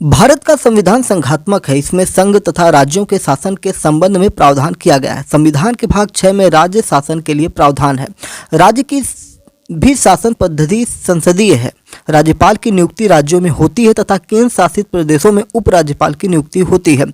भारत का संविधान संघात्मक है। इसमें संघ तथा राज्यों के शासन के संबंध में प्रावधान किया गया है। संविधान के भाग 6 में राज्य शासन के लिए प्रावधान है। राज्य की भी शासन पद्धति संसदीय है। राज्यपाल की नियुक्ति राज्यों में होती है तथा केंद्र शासित प्रदेशों में उपराज्यपाल की नियुक्ति होती है।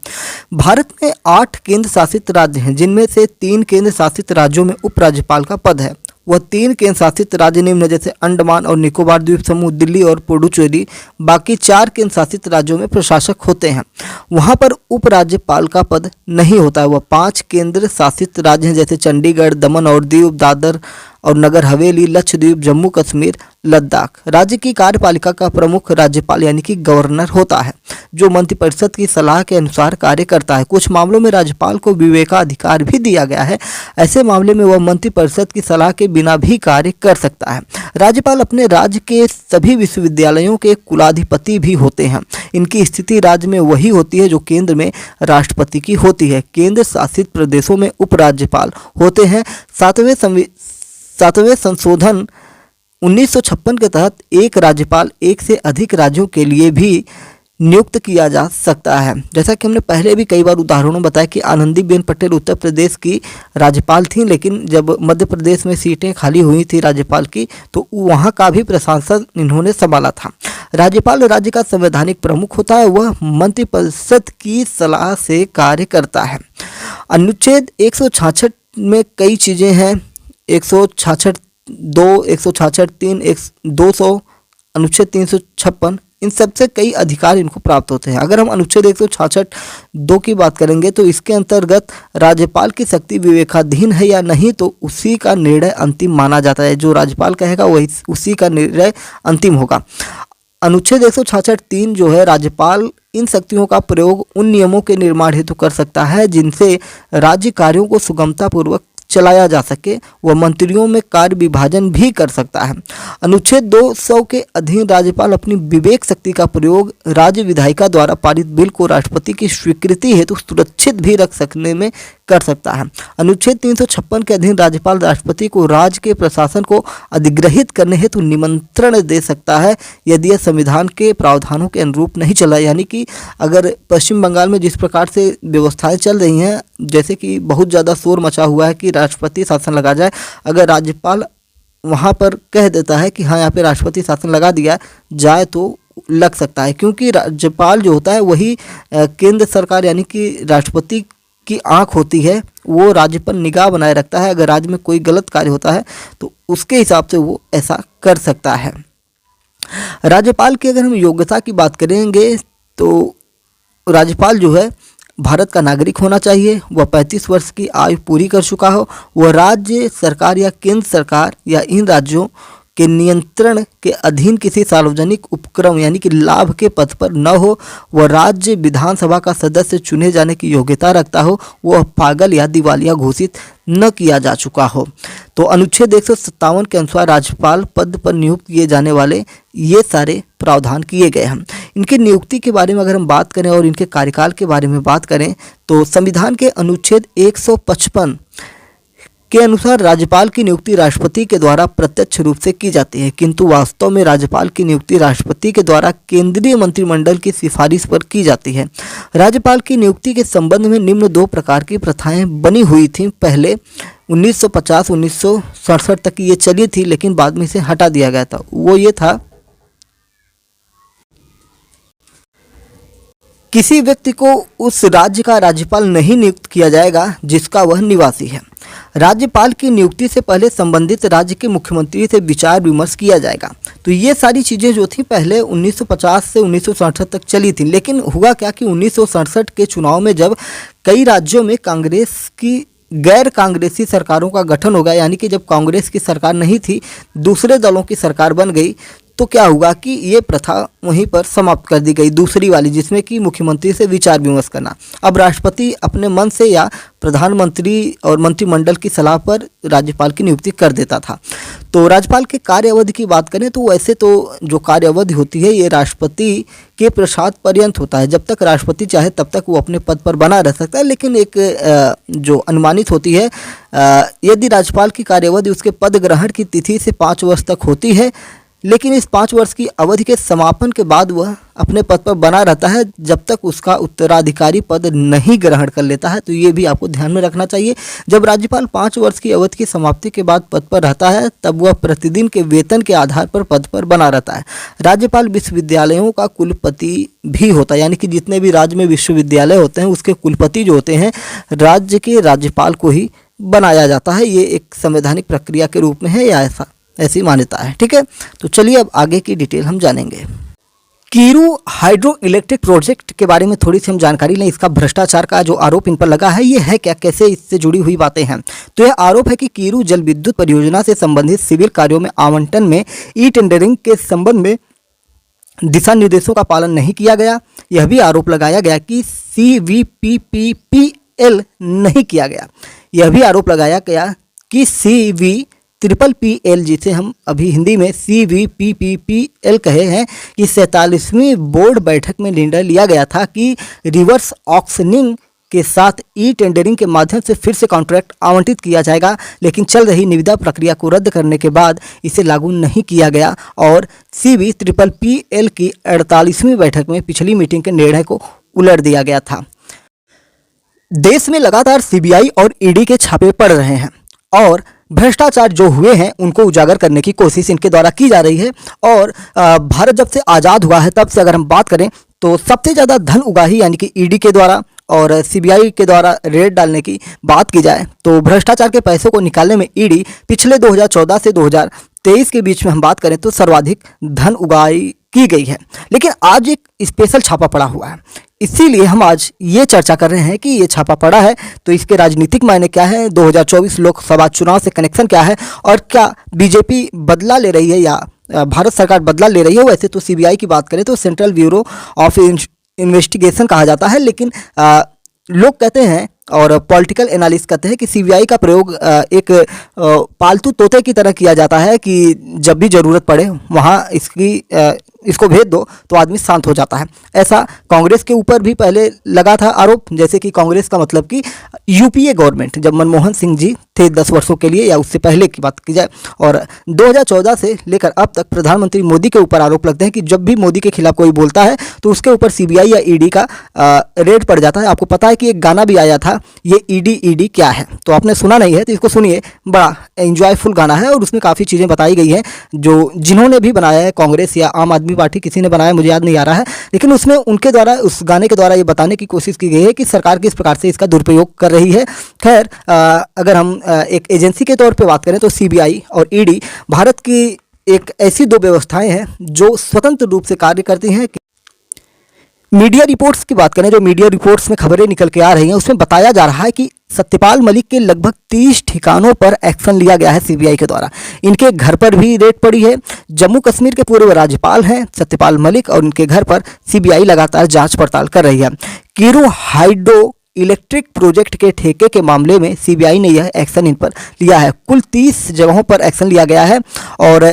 भारत में 8 केंद्र शासित राज्य हैं, जिनमें से 3 केंद्र शासित राज्यों में उपराज्यपाल का पद है। वह 3 केंद्र शासित राज्य निम्न है, जैसे अंडमान और निकोबार द्वीप समूह, दिल्ली और पुडुचेरी। बाकी 4 केंद्र शासित राज्यों में प्रशासक होते हैं। वहां पर उपराज्यपाल का पद नहीं होता है। वह 5 केंद्र शासित राज्य हैं, जैसे चंडीगढ़, दमन और दीव, दादर और नगर हवेली, लक्षद्वीप, जम्मू कश्मीर, लद्दाख। राज्य की कार्यपालिका का प्रमुख राज्यपाल यानी कि गवर्नर होता है, जो मंत्रिपरिषद की सलाह के अनुसार कार्य करता है। कुछ मामलों में राज्यपाल को विवेकाधिकार भी दिया गया है। ऐसे मामले में वह मंत्रिपरिषद की सलाह के बिना भी कार्य कर सकता है। राज्यपाल अपने राज्य के सभी विश्वविद्यालयों के कुलाधिपति भी होते हैं। इनकी स्थिति राज्य में वही होती है जो केंद्र में राष्ट्रपति की होती है। केंद्र शासित प्रदेशों में उपराज्यपाल होते हैं। 7वें संशोधन 1956 के तहत एक राज्यपाल एक से अधिक राज्यों के लिए भी नियुक्त किया जा सकता है। जैसा कि हमने पहले भी कई बार उदाहरणों बताया कि आनंदीबेन पटेल उत्तर प्रदेश की राज्यपाल थी, लेकिन जब मध्य प्रदेश में सीटें खाली हुई थी राज्यपाल की, तो वहां का भी प्रशासन इन्होंने संभाला था। राज्यपाल राज्य का संवैधानिक प्रमुख होता है। वह मंत्रिपरिषद की सलाह से कार्य करता है। अनुच्छेद 166 में कई चीज़ें हैं। 166(2), 166(3), 200, अनुच्छेद 356, इन सबसे कई अधिकार इनको प्राप्त होते हैं। अगर हम अनुच्छेद 166(2) की बात करेंगे तो इसके अंतर्गत राज्यपाल की शक्ति विवेकाधीन है या नहीं, तो उसी का निर्णय अंतिम माना जाता है। जो राज्यपाल कहेगा वही उसी का निर्णय अंतिम होगा। अनुच्छेद 166(3) जो है, राज्यपाल इन शक्तियों का प्रयोग उन नियमों के निर्माण हेतु कर सकता है जिनसे राज्य कार्यों को सुगमतापूर्वक चलाया जा सके। वह मंत्रियों में कार्य विभाजन भी कर सकता है। अनुच्छेद 200 के अधीन राज्यपाल अपनी विवेक शक्ति का प्रयोग राज्य विधायिका द्वारा पारित बिल को राष्ट्रपति की स्वीकृति हेतु सुरक्षित भी रख सकने में कर सकता है। अनुच्छेद 356 के अधीन राज्यपाल राष्ट्रपति को राज्य के प्रशासन को अधिग्रहित करने हेतु निमंत्रण दे सकता है, यदि यह संविधान के प्रावधानों के अनुरूप नहीं चला। यानी कि अगर पश्चिम बंगाल में जिस प्रकार से व्यवस्थाएं चल रही हैं, जैसे कि बहुत ज़्यादा शोर मचा हुआ है कि राष्ट्रपति शासन लगा जाए, अगर राज्यपाल वहाँ पर कह देता है कि हाँ यहाँ पे राष्ट्रपति शासन लगा दिया जाए तो लग सकता है, क्योंकि राज्यपाल जो होता है वही केंद्र सरकार यानी कि राष्ट्रपति की आंख होती है। वो राज्य पर निगाह बनाए रखता है। अगर राज्य में कोई गलत कार्य होता है तो उसके हिसाब से वो ऐसा कर सकता है। राज्यपाल की अगर हम योग्यता की बात करेंगे तो राज्यपाल जो है भारत का नागरिक होना चाहिए। वह 35 वर्ष की आयु पूरी कर चुका हो। वह राज्य सरकार या केंद्र सरकार या इन राज्यों के नियंत्रण के अधीन किसी सार्वजनिक उपक्रम यानी कि लाभ के पद पर न हो। वह राज्य विधानसभा का सदस्य चुने जाने की योग्यता रखता हो। वह पागल या दिवालिया घोषित न किया जा चुका हो। तो अनुच्छेद 157 के अनुसार राज्यपाल पद पर नियुक्त किए जाने वाले ये सारे प्रावधान किए गए हैं। इनकी नियुक्ति के बारे में अगर हम बात करें और इनके कार्यकाल के बारे में बात करें तो संविधान के अनुच्छेद 155 के अनुसार राज्यपाल की नियुक्ति राष्ट्रपति के द्वारा प्रत्यक्ष रूप से की जाती है, किंतु वास्तव में राज्यपाल की नियुक्ति राष्ट्रपति के द्वारा केंद्रीय मंत्रिमंडल की सिफारिश पर की जाती है। राज्यपाल की नियुक्ति के संबंध में निम्न 2 प्रकार की प्रथाएं बनी हुई थीं। पहले 1950-1967 तक ये चली थी, लेकिन बाद में इसे हटा दिया गया था। वो ये था, किसी व्यक्ति को उस राज्य का राज्यपाल नहीं नियुक्त किया जाएगा जिसका वह निवासी है। राज्यपाल की नियुक्ति से पहले संबंधित राज्य के मुख्यमंत्री से विचार विमर्श किया जाएगा। तो ये सारी चीज़ें जो थी पहले 1950 से 1967 तक चली थी। लेकिन हुआ क्या कि 1967 के चुनाव में जब कई राज्यों में कांग्रेस की गैर कांग्रेसी सरकारों का गठन हो गया, यानी कि जब कांग्रेस की सरकार नहीं थी, दूसरे दलों की सरकार बन गई, तो क्या हुआ कि ये प्रथा वहीं पर समाप्त कर दी गई, दूसरी वाली जिसमें कि मुख्यमंत्री से विचार विमर्श करना। अब राष्ट्रपति अपने मन से या प्रधानमंत्री और मंत्रिमंडल की सलाह पर राज्यपाल की नियुक्ति कर देता था। तो राज्यपाल के कार्य अवधि की बात करें तो वैसे तो जो कार्य अवधि होती है ये राष्ट्रपति के प्रसाद पर्यंत होता है। जब तक राष्ट्रपति चाहे तब तक वो अपने पद पर बना रह सकता है, लेकिन एक जो अनुमानित होती है, यदि राज्यपाल की कार्य अवधि उसके पद ग्रहण की तिथि से 5 वर्ष तक होती है लेकिन इस 5 वर्ष की अवधि के समापन के बाद वह अपने पद पर बना रहता है जब तक उसका उत्तराधिकारी पद नहीं ग्रहण कर लेता है। तो ये भी आपको ध्यान में रखना चाहिए। जब राज्यपाल 5 वर्ष की अवधि की समाप्ति के बाद पद पर रहता है तब वह प्रतिदिन के वेतन के आधार पर पद पर बना रहता है। राज्यपाल विश्वविद्यालयों का कुलपति भी होता है, यानी कि जितने भी राज्य में विश्वविद्यालय होते हैं उसके कुलपति जो होते हैं राज्य के राज्यपाल को ही बनाया जाता है। ये एक संवैधानिक प्रक्रिया के रूप में है या ऐसी मान्यता है। ठीक है, तो चलिए अब आगे की डिटेल हम जानेंगे। कीरू हाइड्रो इलेक्ट्रिक प्रोजेक्ट के बारे में थोड़ी सी हम जानकारी लें। इसका भ्रष्टाचार का जो आरोप इन पर लगा है ये है क्या, कैसे इससे जुड़ी हुई बातें हैं। तो यह आरोप है कि कीरू जल विद्युत परियोजना से संबंधित सिविल कार्यों में आवंटन में ई टेंडरिंग के संबंध में दिशा निर्देशों का पालन नहीं किया गया। यह भी आरोप लगाया गया कि CVPPPL नहीं किया गया। यह भी आरोप लगाया गया कि CVPPL जिसे हम अभी हिंदी में CVPPPL कहे हैं कि 47वीं बोर्ड बैठक में निर्णय लिया गया था कि रिवर्स ऑक्शनिंग के साथ ई टेंडरिंग के माध्यम से फिर से कॉन्ट्रैक्ट आवंटित किया जाएगा, लेकिन चल रही निविदा प्रक्रिया को रद्द करने के बाद इसे लागू नहीं किया गया और CVPPL की 48वीं बैठक में पिछली मीटिंग के निर्णय को उलट दिया गया था। देश में लगातार CBI और ED के छापे पड़ रहे हैं और भ्रष्टाचार जो हुए हैं उनको उजागर करने की कोशिश इनके द्वारा की जा रही है। और भारत जब से आज़ाद हुआ है तब से अगर हम बात करें तो सबसे ज़्यादा धन उगाही यानी कि ED के द्वारा और CBI के द्वारा रेड डालने की बात की जाए तो भ्रष्टाचार के पैसों को निकालने में ED पिछले 2014 से 2023 के बीच में हम बात करें तो सर्वाधिक धन उगाही की गई है। लेकिन आज एक स्पेशल छापा पड़ा हुआ है, इसीलिए हम आज ये चर्चा कर रहे हैं कि ये छापा पड़ा है तो इसके राजनीतिक मायने क्या है, 2024 लोकसभा चुनाव से कनेक्शन क्या है और क्या बीजेपी बदला ले रही है या भारत सरकार बदला ले रही है। वैसे तो CBI की बात करें तो सेंट्रल ब्यूरो ऑफ इन्वेस्टिगेशन कहा जाता है, लेकिन लोग कहते हैं और पॉलिटिकल एनालिस्ट कहते हैं कि CBI का प्रयोग एक पालतू तोते की तरह किया जाता है कि जब भी ज़रूरत पड़े वहाँ इसको भेज दो तो आदमी शांत हो जाता है। ऐसा कांग्रेस के ऊपर भी पहले लगा था आरोप, जैसे कि कांग्रेस का मतलब कि UPA गवर्नमेंट जब मनमोहन सिंह जी थे 10 वर्षों के लिए या उससे पहले की बात की जाए और 2014 से लेकर अब तक प्रधानमंत्री मोदी के ऊपर आरोप लगते हैं कि जब भी मोदी के खिलाफ कोई बोलता है तो उसके ऊपर CBI या ED का रेड पड़ जाता है। आपको पता है कि एक गाना भी आया था ये ED क्या है, तो आपने सुना नहीं है तो इसको सुनिए, बड़ा एंजॉयफुल गाना है और उसमें काफ़ी चीज़ें बताई गई हैं जो जिन्होंने भी बनाया है, कांग्रेस या आम आदमी पार्टी किसी ने बनाया मुझे याद नहीं आ रहा है, लेकिन उसमें उनके द्वारा उस गाने के द्वारा ये बताने की कोशिश की गई है कि सरकार किस प्रकार से इसका दुरुपयोग कर रही है। खैर अगर हम एक एजेंसी के तौर पे बात करें तो CBI और ED भारत की एक ऐसी 2 व्यवस्थाएं हैं जो स्वतंत्र रूप से कार्य करती हैं। मीडिया रिपोर्ट्स की बात करें, जो मीडिया रिपोर्ट्स में खबरें निकल के आ रही हैं उसमें बताया जा रहा है कि सत्यपाल मलिक के लगभग 30 ठिकानों पर एक्शन लिया गया है CBI के द्वारा। इनके घर पर भी रेड पड़ी है। जम्मू कश्मीर के पूर्व राज्यपाल हैं सत्यपाल मलिक और उनके घर पर CBI लगातार जांच पड़ताल कर रही है। कीरू हाइड्रो इलेक्ट्रिक प्रोजेक्ट के ठेके के मामले में CBI ने यह एक्शन इन पर लिया है। कुल 30 जगहों पर एक्शन लिया गया है और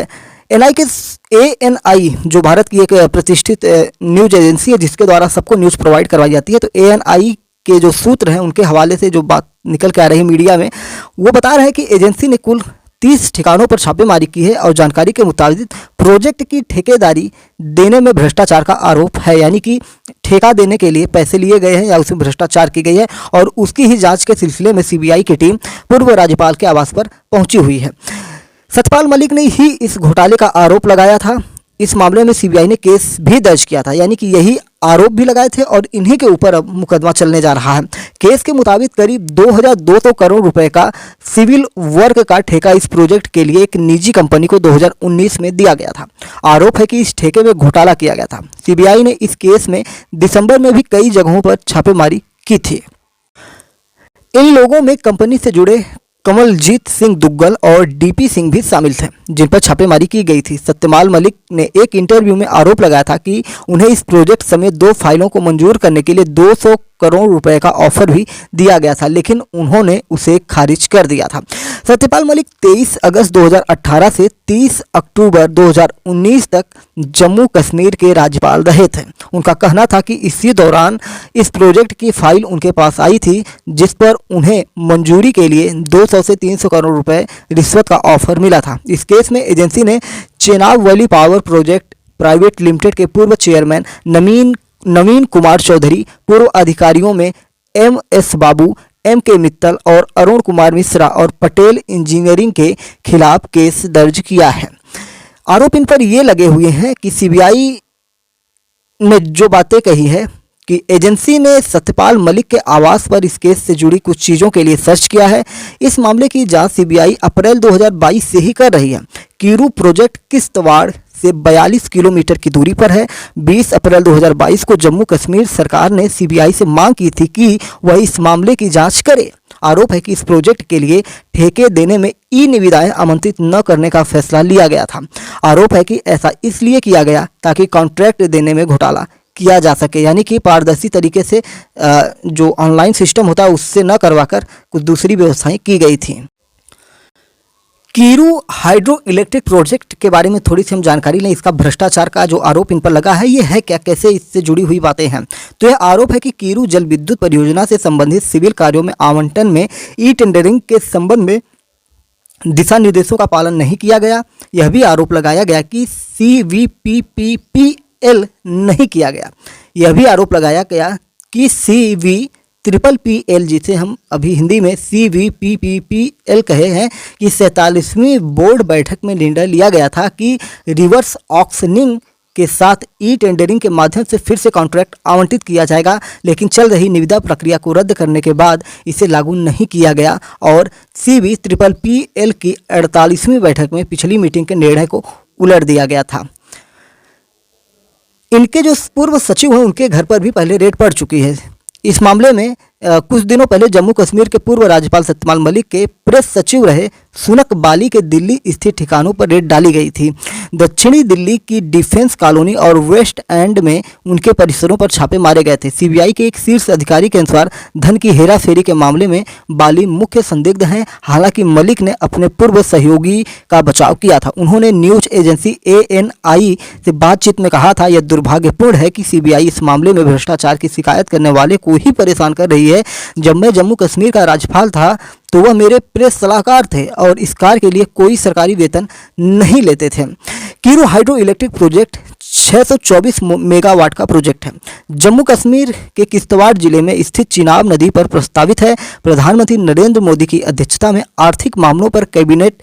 ANI जो भारत की एक प्रतिष्ठित न्यूज एजेंसी है जिसके द्वारा सबको न्यूज़ प्रोवाइड करवाई जाती है, तो ANI के जो सूत्र हैं उनके हवाले से जो बात निकल के आ रही है मीडिया में वो बता रहे हैं कि एजेंसी ने कुल 30 ठिकानों पर छापेमारी की है और जानकारी के मुताबिक प्रोजेक्ट की ठेकेदारी देने में भ्रष्टाचार का आरोप है, यानी कि ठेका देने के लिए पैसे लिए गए हैं या उसमें भ्रष्टाचार की गई है और उसकी ही जांच के सिलसिले में CBI की टीम पूर्व राज्यपाल के आवास पर पहुंची हुई है। सत्यपाल मलिक ने ही इस घोटाले का आरोप लगाया था। इस मामले में CBI ने केस भी दर्ज किया था, यानी कि यही आरोप भी लगाए थे और इन्हीं के ऊपर अब मुकदमा चलने जा रहा है। केस के मुताबिक करीब 2200 करोड़ रुपए का सिविल वर्क का ठेका इस प्रोजेक्ट के लिए एक निजी कंपनी को 2019 में दिया गया था। आरोप है कि इस ठेके में घोटाला किया गया था। CBI ने इस केस में दिसंबर में भी कई जगहों पर छापेमारी की थी। इन लोगों में कंपनी से जुड़े कमलजीत सिंह दुग्गल और DP सिंह भी शामिल थे जिन पर छापेमारी की गई थी। सत्यपाल मलिक ने एक इंटरव्यू में आरोप लगाया था कि उन्हें इस प्रोजेक्ट समेत 2 फाइलों को मंजूर करने के लिए 200 करोड़ रुपए का ऑफर भी दिया गया था, लेकिन उन्होंने उसे खारिज कर दिया था। सत्यपाल मलिक 23 अगस्त 2018 से 30 अक्टूबर 2019 तक जम्मू कश्मीर के राज्यपाल रहे थे। उनका कहना था कि इसी दौरान इस प्रोजेक्ट की फाइल उनके पास आई थी, जिस पर उन्हें मंजूरी के लिए 200 से 300 करोड़ रुपए रिश्वत का ऑफर मिला था। इस केस में एजेंसी ने Chenab valley power project private limited के पूर्व चेयरमैन नवीन कुमार चौधरी, पूर्व अधिकारियों में MS बाबू, MK मित्तल और अरुण कुमार मिश्रा और पटेल इंजीनियरिंग के खिलाफ केस दर्ज किया है। आरोप इन पर ये लगे हुए हैं कि CBI ने जो बातें कही है कि एजेंसी ने सत्यपाल मलिक के आवास पर इस केस से जुड़ी कुछ चीज़ों के लिए सर्च किया है। इस मामले की जांच CBI अप्रैल 2022 से ही कर रही है। कीरू प्रोजेक्ट किश्तवाड़ से 42 किलोमीटर की दूरी पर है। 20 अप्रैल 2022 को जम्मू कश्मीर सरकार ने CBI से मांग की थी कि वह इस मामले की जांच करे। आरोप है कि इस प्रोजेक्ट के लिए ठेके देने में निविदाएं आमंत्रित न करने का फैसला लिया गया था। आरोप है कि ऐसा इसलिए किया गया ताकि कॉन्ट्रैक्ट देने में घोटाला किया जा सके, यानी कि पारदर्शी तरीके से जो ऑनलाइन सिस्टम होता है उससे न करवाकर कुछ दूसरी व्यवस्थाएं की गई थी। कीरू हाइड्रो इलेक्ट्रिक प्रोजेक्ट के बारे में थोड़ी सी हम जानकारी लें। इसका भ्रष्टाचार का जो आरोप इन पर लगा है ये है क्या, कैसे इससे जुड़ी हुई बातें हैं। तो यह आरोप है कि कीरू जल विद्युत परियोजना से संबंधित सिविल कार्यों में आवंटन में टेंडरिंग के संबंध में दिशा निर्देशों का पालन नहीं किया गया। यह भी आरोप लगाया गया कि CVPPPL नहीं किया गया। यह भी आरोप लगाया गया कि CVPPL, जिसे हम अभी हिंदी में CVPPPL कहे हैं, कि 47वीं बोर्ड बैठक में निर्णय लिया गया था कि रिवर्स ऑक्शनिंग के साथ टेंडरिंग के माध्यम से फिर से कॉन्ट्रैक्ट आवंटित किया जाएगा, लेकिन चल रही निविदा प्रक्रिया को रद्द करने के बाद इसे लागू नहीं किया गया और CVPPL की 48वीं बैठक में पिछली मीटिंग के निर्णय को उलट दिया गया था। इनके जो पूर्व सचिव हैं उनके घर पर भी पहले रेड पड़ चुकी है। इस मामले में कुछ दिनों पहले जम्मू कश्मीर के पूर्व राज्यपाल सत्यपाल मलिक के प्रेस सचिव रहे सुनक बाली के दिल्ली स्थित ठिकानों पर रेड डाली गई थी। दक्षिणी दिल्ली की डिफेंस कॉलोनी और वेस्ट एंड में उनके परिसरों पर छापे मारे गए थे। CBI के एक शीर्ष अधिकारी के अनुसार धन की हेराफेरी के मामले में बाली मुख्य संदिग्ध हैं। हालांकि मलिक ने अपने पूर्व सहयोगी का बचाव किया था। उन्होंने न्यूज एजेंसी ANI से बातचीत में कहा था, यह दुर्भाग्यपूर्ण है कि CBI इस मामले में भ्रष्टाचार की शिकायत करने वाले को ही परेशान कर रही है। जब मैं जम्मू कश्मीर का राज्यपाल था तो वह मेरे प्रेस सलाहकार थे और इस कार्य के लिए कोई सरकारी वेतन नहीं लेते थे। Kiru hydro electric project 624 megawatt का प्रोजेक्ट है। जम्मू कश्मीर के किश्तवाड़ जिले में स्थित चिनाब नदी पर प्रस्तावित है। प्रधानमंत्री नरेंद्र मोदी की अध्यक्षता में आर्थिक मामलों पर कैबिनेट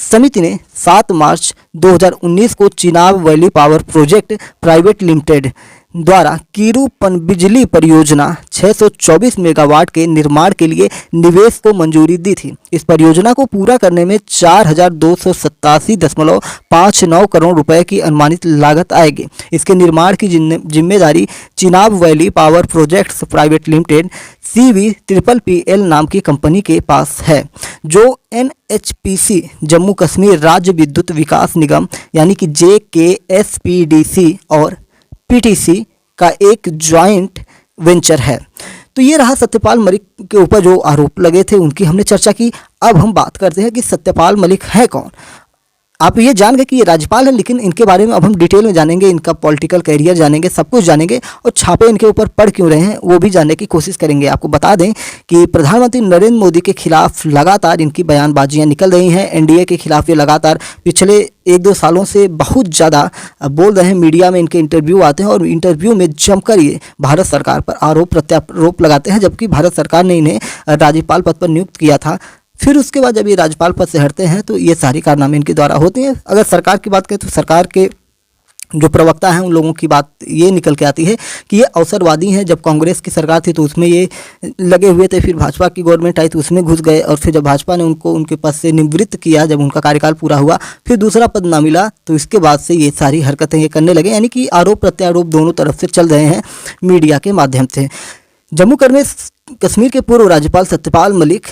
समिति ने 7 मार्च 2019 को Chenab valley power project private limited द्वारा कीरू पनबिजली परियोजना 624 मेगावाट के निर्माण के लिए निवेश को मंजूरी दी थी। इस परियोजना को पूरा करने में 4,287.59 करोड़ रुपए की अनुमानित लागत आएगी। इसके निर्माण की जिम्मेदारी Chenab valley power projects private limited CVPPL नाम की कंपनी के पास है, जो NHPC जम्मू कश्मीर राज्य विद्युत विकास निगम यानी कि JKSPDC और PTC का एक ज्वाइंट वेंचर है। तो ये रहा सत्यपाल मलिक के ऊपर जो आरोप लगे थे, उनकी हमने चर्चा की। अब हम बात करते हैं कि सत्यपाल मलिक है कौन। आप ये जान गए कि ये राज्यपाल हैं, लेकिन इनके बारे में अब हम डिटेल में जानेंगे, इनका पॉलिटिकल कैरियर जानेंगे, सब कुछ जानेंगे और छापे इनके ऊपर पड़ क्यों रहे हैं वो भी जानने की कोशिश करेंगे। आपको बता दें कि प्रधानमंत्री नरेंद्र मोदी के खिलाफ लगातार इनकी बयानबाजियां निकल रही हैं। NDA के खिलाफ ये लगातार पिछले 1-2 सालों से बहुत ज़्यादा बोल रहे हैं। मीडिया में इनके इंटरव्यू आते हैं और इंटरव्यू में जमकर ये भारत सरकार पर आरोप प्रत्यारोप लगाते हैं, जबकि भारत सरकार ने इन्हें राज्यपाल पद पर नियुक्त किया था। फिर उसके बाद जब ये राज्यपाल पद से हटते हैं तो ये सारी कारनामे इनके द्वारा होते हैं। अगर सरकार की बात करें तो सरकार के जो प्रवक्ता हैं उन लोगों की बात ये निकल के आती है कि ये अवसरवादी हैं। जब कांग्रेस की सरकार थी तो उसमें ये लगे हुए थे, फिर भाजपा की गवर्नमेंट आई तो उसमें घुस गए और फिर जब भाजपा ने उनको उनके पद से निवृत्त किया, जब उनका कार्यकाल पूरा हुआ, फिर दूसरा पद ना मिला तो इसके बाद से ये सारी हरकतें ये करने लगे। यानी कि आरोप प्रत्यारोप दोनों तरफ से चल रहे हैं मीडिया के माध्यम से। जम्मू कश्मीर के पूर्व राज्यपाल सत्यपाल मलिक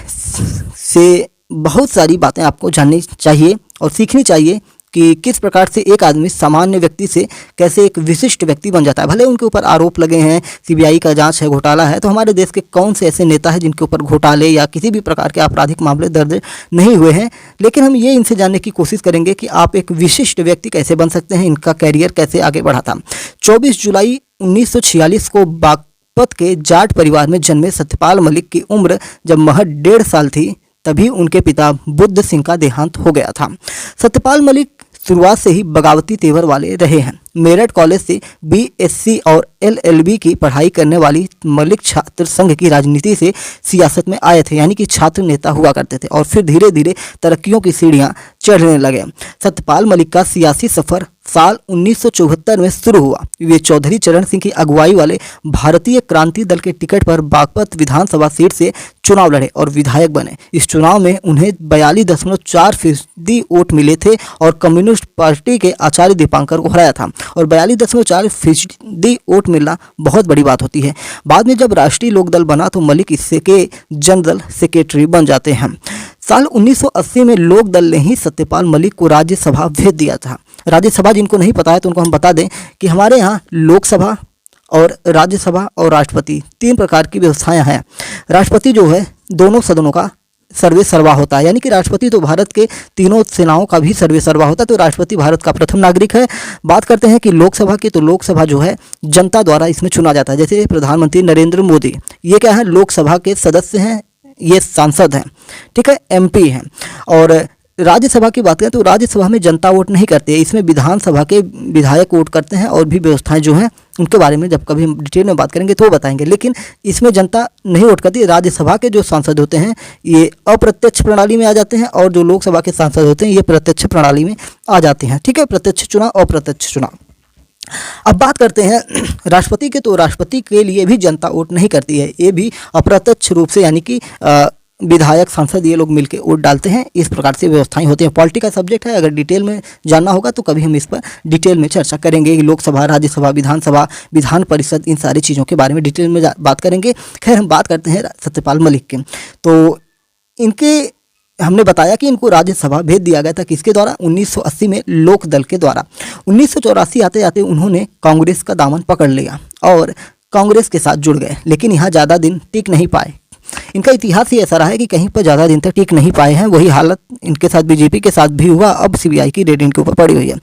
से बहुत सारी बातें आपको जाननी चाहिए और सीखनी चाहिए कि किस प्रकार से एक आदमी सामान्य व्यक्ति से कैसे एक विशिष्ट व्यक्ति बन जाता है। भले उनके ऊपर आरोप लगे हैं, सीबीआई का जांच है, घोटाला है, तो हमारे देश के कौन से ऐसे नेता हैं जिनके ऊपर घोटाले या किसी भी प्रकार के आपराधिक मामले दर्ज नहीं हुए हैं। लेकिन हम ये इनसे जानने की कोशिश करेंगे कि आप एक विशिष्ट व्यक्ति कैसे बन सकते हैं, इनका कैरियर कैसे आगे बढ़ा था। 24 जुलाई 1946 को बागपत के जाट परिवार में जन्मे सत्यपाल मलिक की उम्र जब महज 1.5 साल थी, तभी उनके पिता बुद्ध सिंह का देहांत हो गया था। सत्यपाल मलिक शुरुआत से ही बगावती तेवर वाले रहे हैं। मेरठ कॉलेज से बीएससी और एलएलबी की पढ़ाई करने वाली मलिक छात्र संघ की राजनीति से सियासत में आए थे, यानी कि छात्र नेता हुआ करते थे और फिर धीरे धीरे तरक्कियों की सीढ़ियां चढ़ने लगे। सत्यपाल मलिक का सियासी सफर साल 1974 में शुरू हुआ। वे चौधरी चरण सिंह की अगुवाई वाले भारतीय क्रांति दल के टिकट पर बागपत विधानसभा सीट से चुनाव लड़े और विधायक बने। इस चुनाव में उन्हें 42.4% वोट मिले थे और कम्युनिस्ट पार्टी के आचार्य दीपांकर को हराया था और 42.4% वोट मिलना बहुत बड़ी बात होती है। बाद में जब राष्ट्रीय लोकदल बना तो मलिक इससे के जनरल सेक्रेटरी बन जाते हैं। साल 1980 में लोकदल ने ही सत्यपाल मलिक को राज्यसभा भेज दिया था। राज्यसभा जिनको नहीं पता है तो उनको हम बता दें कि हमारे यहाँ लोकसभा और राज्यसभा और राष्ट्रपति 3 प्रकार की व्यवस्थाएं हैं। राष्ट्रपति जो है दोनों सदनों का सर्वे सर्वा होता है, यानी कि राष्ट्रपति तो भारत के तीनों सेनाओं का भी सर्वे सर्वा होता है, तो राष्ट्रपति भारत का प्रथम नागरिक है। बात करते हैं कि लोकसभा की, तो लोकसभा जो है जनता द्वारा इसमें चुना जाता है। जैसे प्रधानमंत्री नरेंद्र मोदी, ये क्या है, लोकसभा के सदस्य हैं, ये सांसद हैं, ठीक है, एमपी हैं। और राज्यसभा की बात करें तो राज्यसभा में जनता वोट नहीं करती है, इसमें विधानसभा के विधायक वोट करते हैं और भी व्यवस्थाएं जो हैं उनके बारे में जब कभी हम डिटेल में बात करेंगे तो बताएंगे। लेकिन इसमें जनता नहीं वोट करती। राज्यसभा के जो सांसद होते हैं ये अप्रत्यक्ष प्रणाली में आ जाते हैं और जो लोकसभा के सांसद होते हैं ये प्रत्यक्ष प्रणाली में आ जाते हैं, ठीक है, प्रत्यक्ष चुनाव, अप्रत्यक्ष चुनाव। अब बात करते हैं राष्ट्रपति के, तो राष्ट्रपति के लिए भी जनता वोट नहीं करती है, ये भी अप्रत्यक्ष रूप से, यानी कि विधायक सांसद ये लोग मिलकर वोट डालते हैं। इस प्रकार से व्यवस्थाएं होती हैं। पॉलिटी का सब्जेक्ट है, अगर डिटेल में जानना होगा तो कभी हम इस पर डिटेल में चर्चा करेंगे। लोकसभा, राज्यसभा, विधानसभा, विधान परिषद, इन सारी चीज़ों के बारे में डिटेल में बात करेंगे। खैर, हम बात करते हैं सत्यपाल मलिक के। तो इनके हमने बताया कि इनको राज्यसभा भेज दिया गया था, किसके द्वारा, 1980 में लोकदल के द्वारा। 1984 आते आते उन्होंने कांग्रेस का दामन पकड़ लिया और कांग्रेस के साथ जुड़ गए, लेकिन यहाँ ज़्यादा दिन टिक नहीं पाए। इनका इतिहास ही ऐसा रहा है कि कहीं पर ज़्यादा दिन तक टिक नहीं पाए हैं। वही हालत इनके साथ बीजेपी के साथ भी हुआ। अब सीबीआई की रेड इनके ऊपर पड़ी हुई है।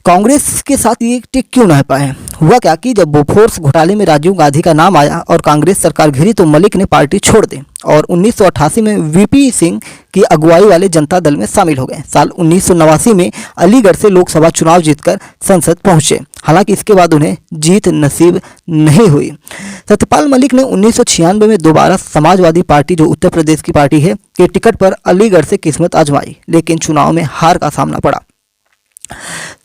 कांग्रेस के साथ ये टिक क्यों न पाए? हुआ क्या कि जब बोफोर्स घोटाले में राजीव गांधी का नाम आया और कांग्रेस सरकार घिरी तो मलिक ने पार्टी छोड़ दी और 1988 में वीपी सिंह की अगुवाई वाले जनता दल में शामिल हो गए। साल 1989 में अलीगढ़ से लोकसभा चुनाव जीतकर संसद पहुंचे। हालांकि इसके बाद उन्हें जीत नसीब नहीं हुई। सत्यपाल मलिक ने 1996 में दोबारा समाजवादी पार्टी, जो उत्तर प्रदेश की पार्टी है, के टिकट पर अलीगढ़ से किस्मत आजमाई, लेकिन चुनाव में हार का सामना पड़ा,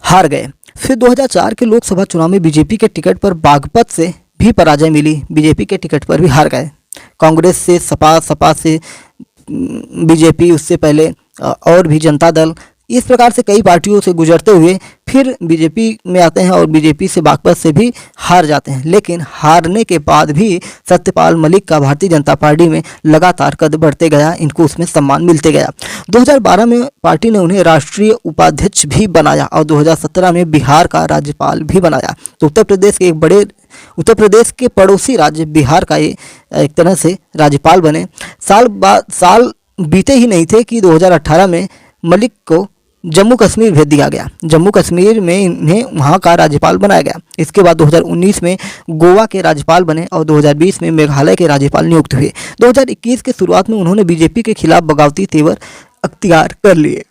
हार गए। फिर 2004 के लोकसभा चुनाव में बीजेपी के टिकट पर बागपत से भी पराजय मिली, बीजेपी के टिकट पर भी हार गए। कांग्रेस से सपा, सपा से बीजेपी, उससे पहले और भी जनता दल, इस प्रकार से कई पार्टियों से गुजरते हुए फिर बीजेपी में आते हैं और बीजेपी से बागपत से भी हार जाते हैं। लेकिन हारने के बाद भी सत्यपाल मलिक का भारतीय जनता पार्टी में लगातार कद बढ़ते गया, इनको उसमें सम्मान मिलते गया। 2012 में पार्टी ने उन्हें राष्ट्रीय उपाध्यक्ष भी बनाया और 2017 में बिहार का राज्यपाल भी बनाया। तो उत्तर प्रदेश के पड़ोसी राज्य बिहार का ये एक तरह से राज्यपाल बने। साल बीते ही नहीं थे कि 2018 में मलिक को जम्मू कश्मीर भेज दिया गया। जम्मू कश्मीर में इन्हें वहाँ का राज्यपाल बनाया गया। इसके बाद 2019 में गोवा के राज्यपाल बने और 2020 में मेघालय के राज्यपाल नियुक्त हुए। 2021 के शुरुआत में उन्होंने बीजेपी के खिलाफ बगावती तेवर अख्तियार कर लिए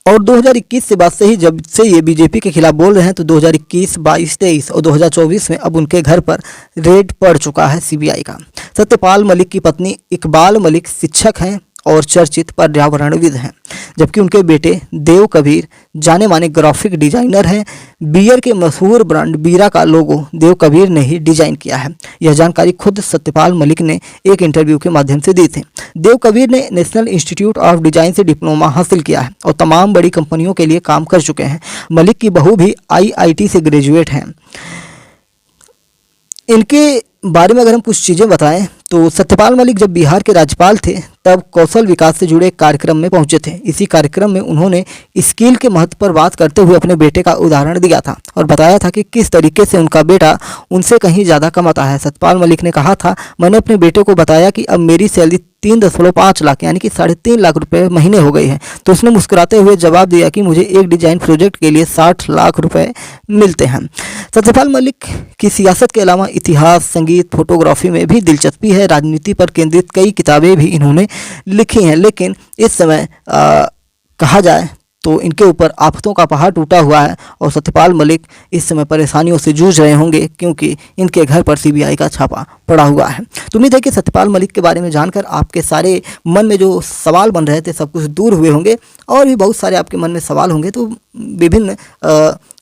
और 2021 से बाद से ही, जब से ये बीजेपी के खिलाफ बोल रहे हैं, तो 2021, 22, 23 और 2024 में अब उनके घर पर रेड पड़ चुका है सीबीआई का। सत्यपाल मलिक की पत्नी इकबाल मलिक शिक्षक हैं और चर्चित पर्यावरणविद हैं, जबकि उनके बेटे देव कबीर जाने माने ग्राफिक डिजाइनर हैं। बियर के मशहूर ब्रांड बीरा का लोगो देव कबीर ने ही डिजाइन किया है। यह जानकारी खुद सत्यपाल मलिक ने एक इंटरव्यू के माध्यम से दी थी। देव कबीर ने नेशनल इंस्टीट्यूट ऑफ डिजाइन से डिप्लोमा हासिल किया है और तमाम बड़ी कंपनियों के लिए काम कर चुके हैं। मलिक की बहू भी IIT से ग्रेजुएट हैं। इनके बारे में अगर हम कुछ चीज़ें बताएं तो सत्यपाल मलिक जब बिहार के राज्यपाल थे तब कौशल विकास से जुड़े एक कार्यक्रम में पहुंचे थे। इसी कार्यक्रम में उन्होंने स्किल के महत्व पर बात करते हुए अपने बेटे का उदाहरण दिया था और बताया था कि किस तरीके से उनका बेटा उनसे कहीं ज़्यादा कमाता है। सत्यपाल मलिक ने कहा था, मैंने अपने बेटे को बताया कि अब मेरी सैलरी 3.5 लाख यानी कि 3.5 लाख रुपए महीने हो गई है। तो उसने मुस्कुराते हुए जवाब दिया कि मुझे एक डिजाइन प्रोजेक्ट के लिए 60 लाख रुपए मिलते हैं। सत्यपाल मलिक की सियासत के अलावा इतिहास, संगीत, फोटोग्राफी में भी दिलचस्पी है। राजनीति पर केंद्रित कई किताबें भी इन्होंने लिखी हैं, लेकिन इस समय कहा जाए तो इनके ऊपर आफतों का पहाड़ टूटा हुआ है और सत्यपाल मलिक इस समय परेशानियों से जूझ रहे होंगे, क्योंकि इनके घर पर सीबीआई का छापा पड़ा हुआ है। तो उम्मीद है कि सत्यपाल मलिक के बारे में जानकर आपके सारे मन में जो सवाल बन रहे थे सब कुछ दूर हुए होंगे, और भी बहुत सारे आपके मन में सवाल होंगे। तो विभिन्न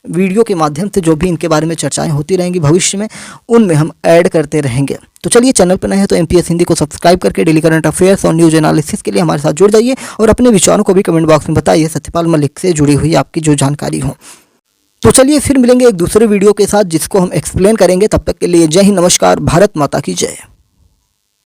वीडियो के माध्यम से जो भी इनके बारे में चर्चाएं होती रहेंगी भविष्य में, उनमें हम ऐड करते रहेंगे। तो चलिए, चैनल पर नए हैं तो एमपीएस हिंदी को सब्सक्राइब करके डेली करंट अफेयर्स और न्यूज एनालिसिस के लिए हमारे साथ जुड़ जाइए और अपने विचारों को भी कमेंट बॉक्स में बताइए सत्यपाल मलिक से जुड़ी हुई आपकी जो जानकारी हो। तो चलिए फिर मिलेंगे एक दूसरे वीडियो के साथ जिसको हम एक्सप्लेन करेंगे। तब तक के लिए जय हिंद, नमस्कार, भारत माता की जय।